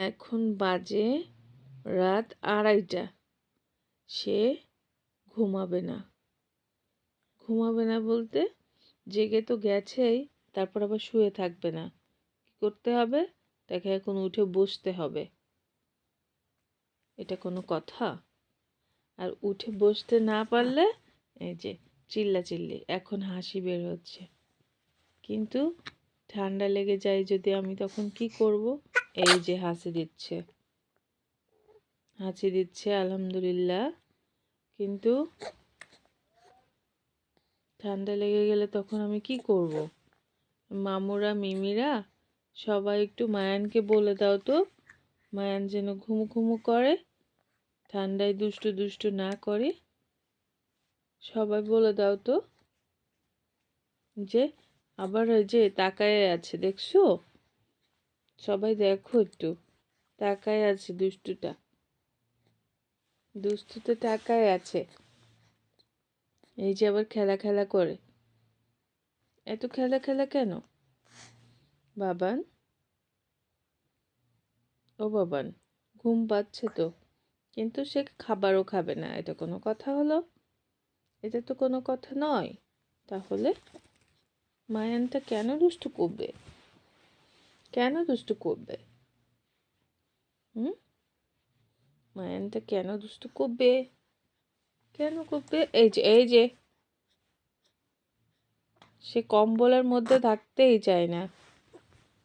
এখন বাজে রাত 2:30। সে ঘুমাবে না। ঘুমাবে না বলতে জেগে তো গেছেই, তারপর আবার শুয়ে থাকবে না। কি করতে হবে? তাকে এখন উঠে বসতে হবে। এটা কোনো কথা? আর উঠে বসতে না পারলে এই যে চিল্লাচিল্লি, এখন হাসি বের হচ্ছে। কিন্তু ঠান্ডা লেগে যায় যদি, আমি তখন কি করব? এই যে হাসি দিচ্ছে, হাসি দিচ্ছে আলহামদুলিল্লাহ। কিন্তু ঠান্ডা লেগে গেলে তখন আমি কি করব? মামুরা, মিমিরা সবাই একটু মায়ানকে বলে দাও তো, মায়ান যেন ঘুমু ঘুমু করে, ঠান্ডায় দুষ্টু দুষ্টু না করে। সবাই বলে দাও তো। যে আবার ওই যে তাকায় আছে, দেখছো? সবাই দেখো একটু, তাকায় আছে দুষ্টুটা, দুষ্টুটা তাকায় আছে। এই যে আবার খেলা খেলা করে। এত খেলা খেলা কেন বাবান? ও বাবান, ঘুম পাচ্ছে তো, কিন্তু সে খাবারও খাবে না। এটা কোনো কথা হলো? এটা তো কোনো কথা নয়। তাহলে মায়ানটা কেন দুষ্টু করবে? কেন দুষ্টু করবে? হুম? মায়ানটা কেন দুষ্টু করবে? কেন করবে? এই যে সে কম্বলের মধ্যে থাকতেই চায় না।